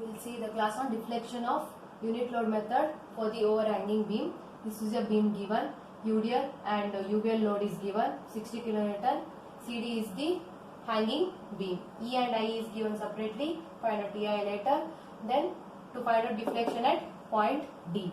We'll see the class on deflection of unit load method for the overhanging beam. This is a beam given, UDL and UVL load is given 60 kN. CD is the hanging beam. E and I is given separately. Find out TI later. Then to find out deflection at point D.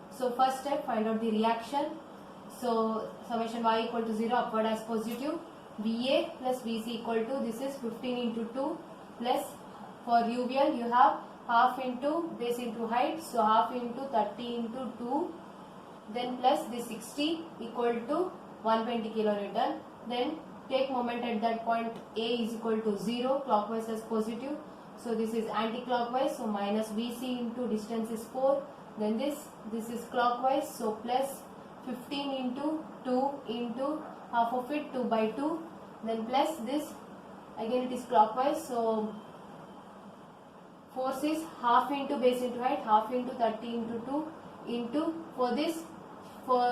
So first step, find out the reaction. So summation y equal to 0, upward as positive. VA plus VC equal to, this is 15 into 2 plus, for UVL you have half into base into height, so half into 30 into 2, then plus this 60 equal to 120 kilonewton. Then take moment at that point A is equal to 0, clockwise as positive, so this is anti-clockwise, so minus VC into distance is 4, then this is clockwise, so plus 15 into 2 into half of it 2 by 2, then plus this, again it is clockwise, so force is half into base into height, half into 30 into 2 into, for this, for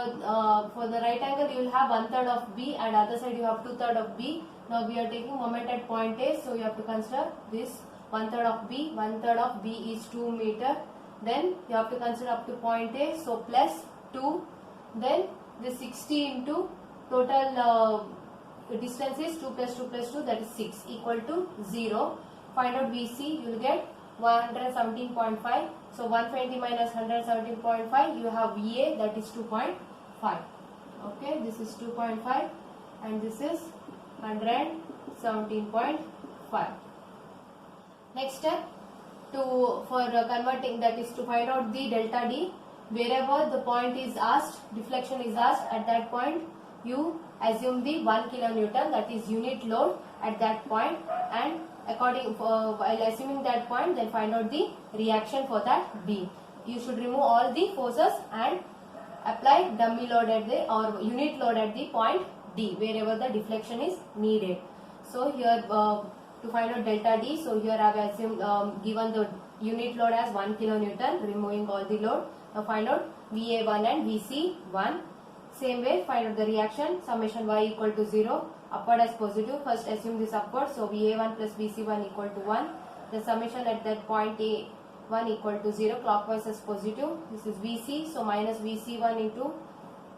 the right angle you will have 1/3 of B and other side you have 2/3 of B. Now we are taking moment at point A, so you have to consider this 1/3 of B. 1/3 of B is 2 meter. Then you have to consider up to point A, so plus 2. Then this 60 into total distance is 2 plus 2 plus 2, that is 6, equal to 0. Find out VC, you will get 117.5. So 120 minus 117.5, you have VA, that is 2.5. Okay, this is 2.5 and this is 117.5. Next step, for converting, that is to find out the delta D. Wherever the point is asked, deflection is asked, at that point you assume the 1 kilonewton, that is unit load at that point, and while assuming that point, then find out the reaction for that beam. You should remove all the forces and apply dummy load at the, or unit load at the point D, wherever the deflection is needed. So here to find out delta D, so here I have assumed given the unit load as 1 kilonewton, removing all the load. Now find out VA1 and VC1. Same way, find out the reaction. Summation y equal to 0, upward as positive. First assume this upward, so VA1 plus VC1 equal to 1. The summation at that point A1 equal to 0, clockwise as positive. This is VC, so minus VC1 into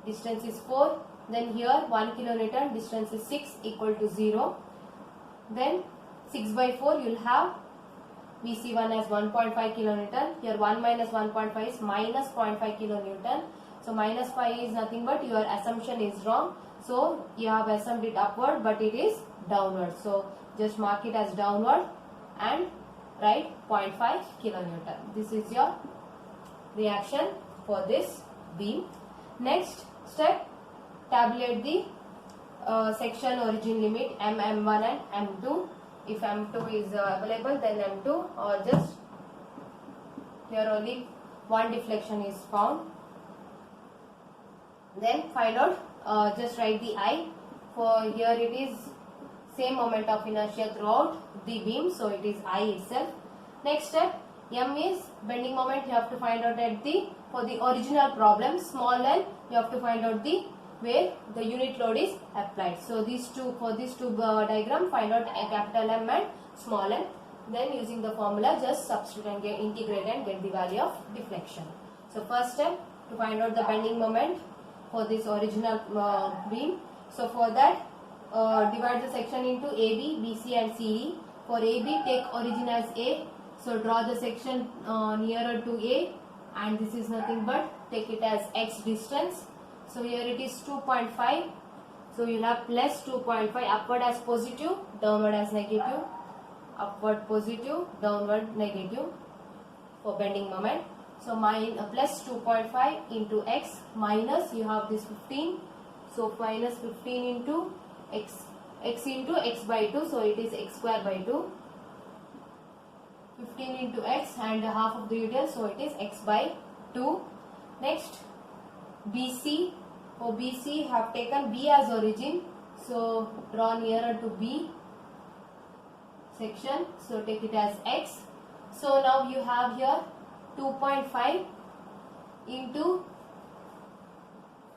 distance is 4. Then here 1 kilonewton, distance is 6, equal to 0. Then 6 by 4 you will have VC1 as 1.5 kilonewton. Here 1 minus 1.5 is minus 0.5 kilonewton. So minus 5 is nothing but your assumption is wrong. So you have assumed it upward, but it is downward. So just mark it as downward and write 0.5 kilonewton. This is your reaction for this beam. Next step, tabulate the section origin limit M, M1 and M2. If M2 is available, then M2, or just here only one deflection is found. Then find out, just write the I. For here it is same moment of inertia throughout the beam, so it is I itself. Next step, M is bending moment. You have to find out at the, for the original problem, small L, you have to find out the where the unit load is applied. So these two, for these two diagram, find out a capital M and small m. Then using the formula, just substitute and integrate and get the value of deflection. So first step, to find out the bending moment for this original beam. So for that, divide the section into AB, BC and CD. For AB, take origin as A. So draw the section nearer to A, and this is nothing but take it as X distance. So here it is 2.5. So you will have plus 2.5, upward as positive, downward as negative. Upward positive, downward negative for bending moment. So plus 2.5 into X, minus, you have this 15. So minus 15 into X, X into X by 2. So it is X square by 2. 15 into X and half of the UDL, so it is X by 2. Next, BC. For BC, have taken B as origin. So draw nearer to B section. So take it as X. So now you have here 2.5 into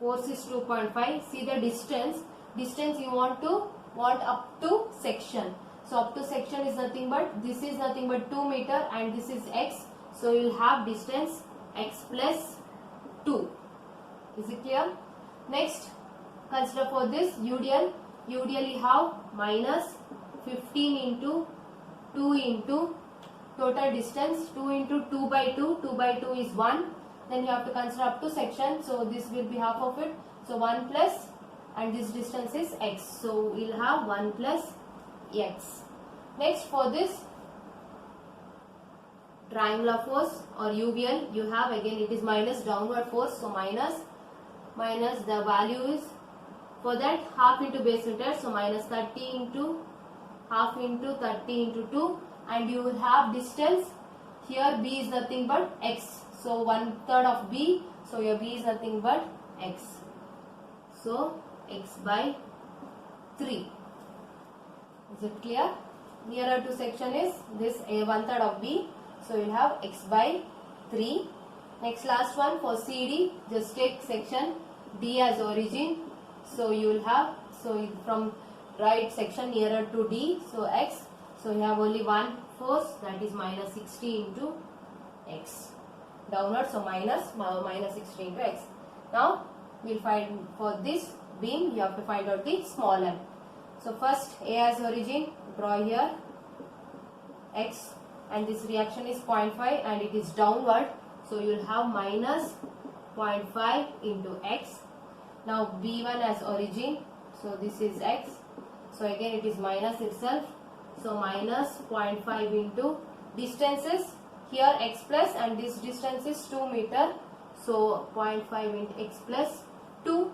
force is 2.5. See the distance. Distance you want up to section. So up to section is nothing but, this is nothing but 2 meter and this is x. So you will have distance x plus 2. Is it clear? Next, consider for this UDL. UDL you have minus 15 into 2 into total distance 2 into 2 by 2. 2 by 2 is 1. Then you have to consider up to section. So this will be half of it. So 1 plus, and this distance is x. So we will have 1 plus x. Next, for this triangular force or UVL, you have again it is minus downward force. So minus the value is for that half into base meter. So minus 30 into half into 30 into 2, and you will have distance here. B is nothing but x. So 1/3 of B. So your B is nothing but x. So x by 3. Is it clear? Nearer to section is this 1/3 of B. So you will have x by 3. Next, last one for CD. Just take section D as origin. So you will have, so from right section nearer to D. So x. So you have only one force, that is minus 60 into x. Downward, so minus 60 into x. Now we will find for this beam, you have to find out the small m. So first A as origin, draw here x, and this reaction is 0.5 and it is downward. So you will have minus 0.5 into x. Now B1 as origin, so this is x. So again it is minus itself. So minus 0.5 into distances here x plus, and this distance is 2 meter. So 0.5 into x plus 2.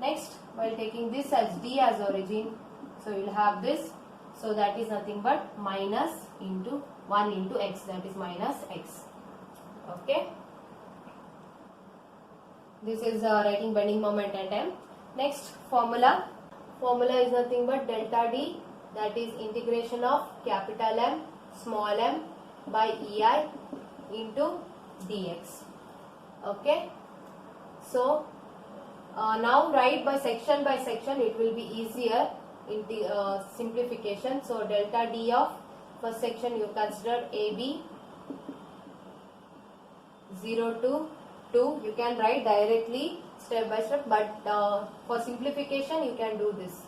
Next, while taking this as D as origin, so you will have this. So that is nothing but minus into 1 into x, that is minus x. Okay. This is writing bending moment and m. Next, formula. Formula is nothing but delta D, that is integration of capital M small m by EI into dx. Okay. So now write by section, it will be easier in the simplification. So delta D of first section you consider AB 0 to 2. You can write directly step by step, but for simplification you can do this.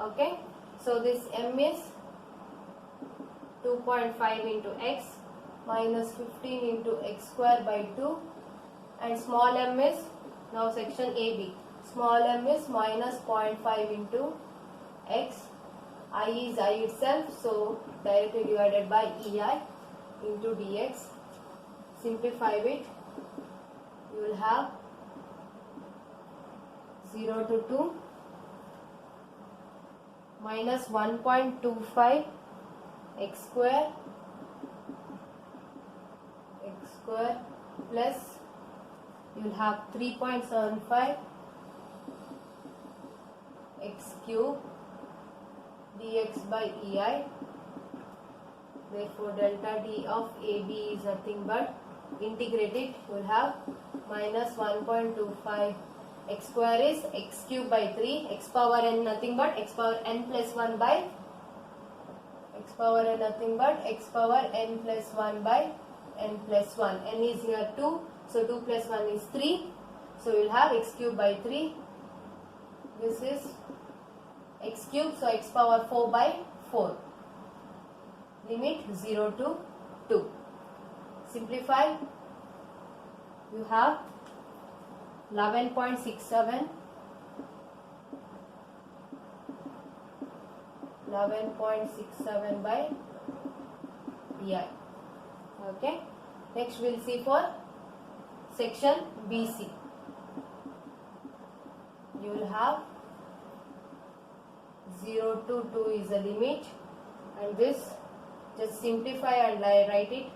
Okay. So this m is 2.5 into x minus 15 into x square by 2, and small m is, now section AB, small m is minus 0.5 into x. I is I itself, so directly divided by EI into dx. Simplify it, you will have 0 to 2 minus 1.25 x square plus you will have 3.75 x cube dx by EI. Therefore delta D of AB is nothing but, integrate it, you will have minus 1.25 x square is x cube by 3, x power n nothing but x power n plus 1 by x power n nothing but x power n plus 1 by n plus 1. N is here 2, so 2 plus 1 is 3. So you will have x cube by 3. This is x cube, so x power 4 by 4. Limit 0 to 2. Simplify. You have 11.67 by DI. Okay. Next we will see for section BC. You will have 0 to 2 is the limit, and this just simplify and write it.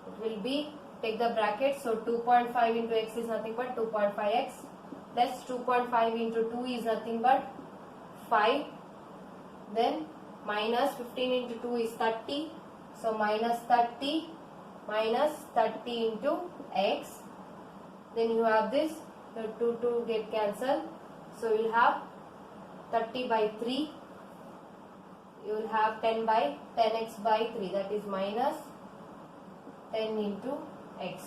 It will be, take the bracket, so 2.5 into x is nothing but 2.5x plus 2.5 into 2 is nothing but 5. Then minus 15 into 2 is 30. So minus 30 into x. Then you have this, the 2 get cancelled. So you will have 30 by 3 you will have 10 by 10x by 3, that is minus 10 into x.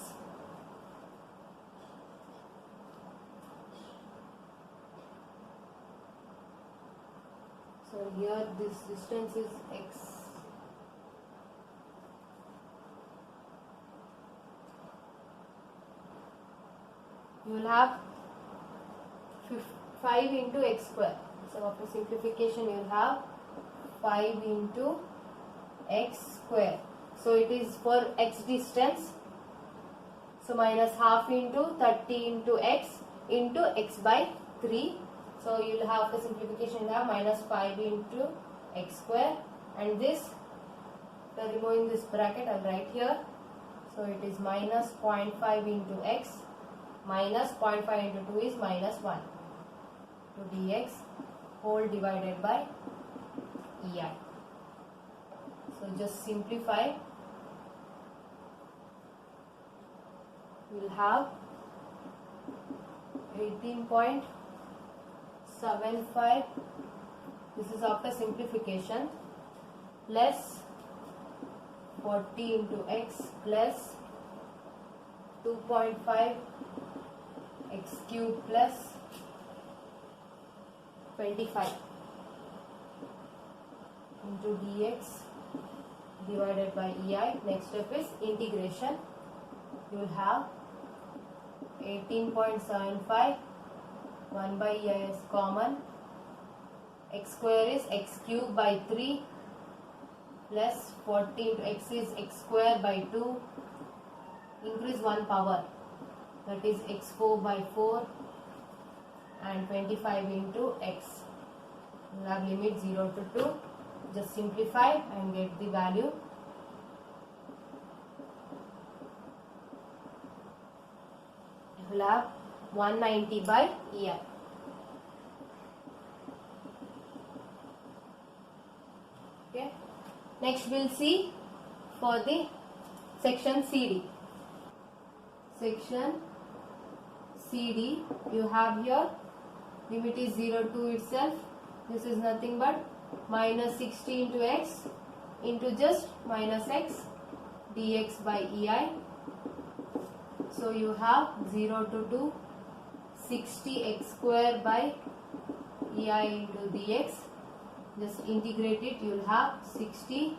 So here this distance is x. You will have 5 into x square. So after simplification you will have 5 into x square. So it is for x distance. So minus half into 30 into x by 3. So you will have, the simplification you will have minus 5 into x square, and this, by removing this bracket I will write here. So it is minus 0.5 into x minus 0.5 into 2 is minus 1 to dx whole divided by ei. So just simplify. We will have 18.75. This is after simplification, plus 40 into x plus 2.5 x cube plus 25 into dx divided by ei. Next step is integration. You will have 18.75, 1 by ei is common, x square is x cube by 3 plus 40 into x is x square by 2, increase 1 power, that is x4 by 4, and 25 into x. You have limit 0 to 2. Just simplify and get the value. You will have 190 by ei. Okay. Next we will see for the section CD. Section CD, you have here limit is 0 to itself. This is nothing but minus 60 into x into just minus x dx by ei. So you have 0 to 2, 60 x square by ei into dx. Just integrate it, you will have 60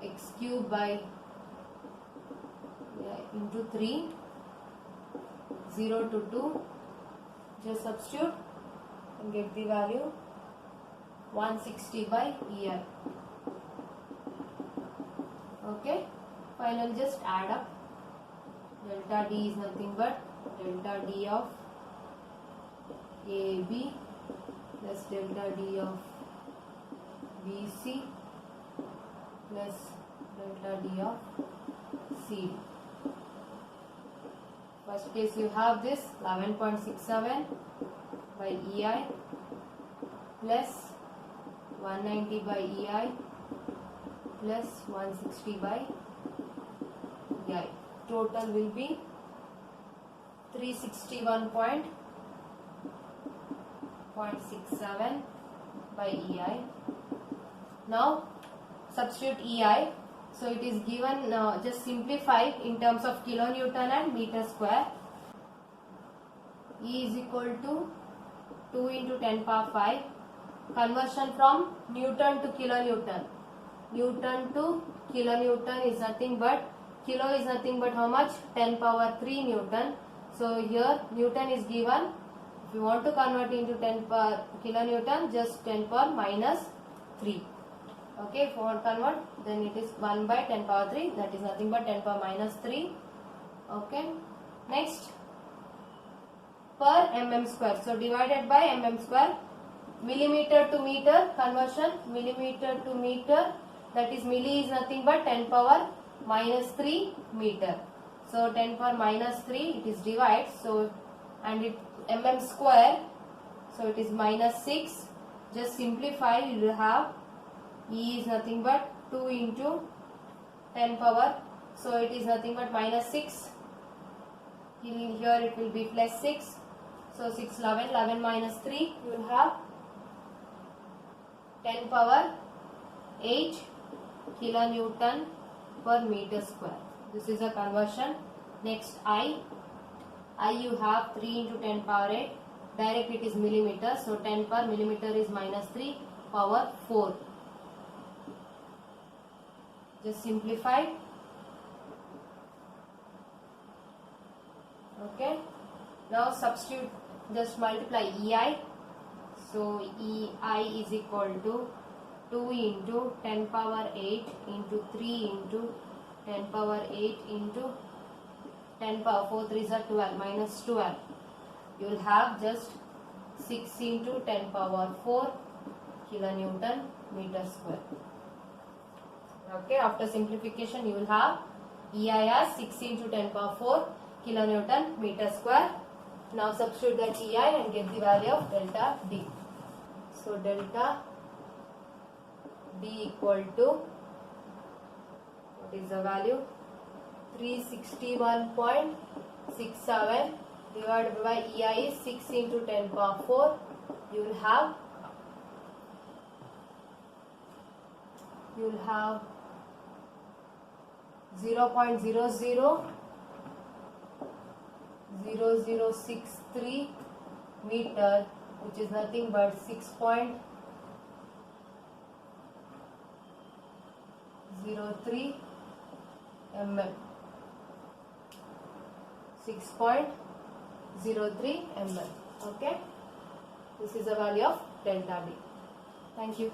x cube by into 3, 0 to 2. Just substitute and get the value 160 by ei. Okay, finally just add up. Delta D is nothing but delta D of AB plus delta D of BC plus delta D of CD. First case you have this 11.67 by ei plus 190 by ei plus 160 by ei. Total will be 361.67 by ei. Now substitute ei. So it is given, just simplify in terms of kilonewton and meter square. E is equal to 2 into 10 power 5. Conversion from Newton to kilonewton. Newton to kilonewton is nothing but, kilo is nothing but how much? 10 power 3 Newton. So here Newton is given. If you want to convert into 10 per kilonewton, just 10 power minus 3. Okay, if you want to convert, then it is 1 by 10 power 3, that is nothing but 10 power minus 3. Okay, next per mm square. So divided by mm square. Millimeter to meter conversion, millimeter to meter, that is milli is nothing but 10 power minus 3 meter. So 10 power minus 3, it is divide, so and it mm square, so it is minus 6. Just simplify, you will have E is nothing but 2 into 10 power, so it is nothing but minus 6. Here it will be plus 6, so 6 11 minus 3, you will have 10 power 8 kilonewton per meter square. This is a conversion. Next I you have 3 into 10 power 8. Direct it is millimeter, so 10 per millimeter is minus 3 power 4. Just simplify. Okay. Now substitute, just multiply EI. So EI is equal to 2 into 10 power 8 into 3 into 10 power 8 into 10 power 4 3s are 12 minus 12. You will have just 6 into 10 power 4 kilonewton meter square. Okay, after simplification you will have EI as 6 into 10 power 4 kilonewton meter square. Now substitute that EI and get the value of delta D. So delta D equal to, what is the value? 361.67 divided by EI is 6 into 10 power 4. You will have 0.000063 meter, which is nothing but 6.03 mm. 6.03 mm. Okay, this is the value of delta D. Thank you.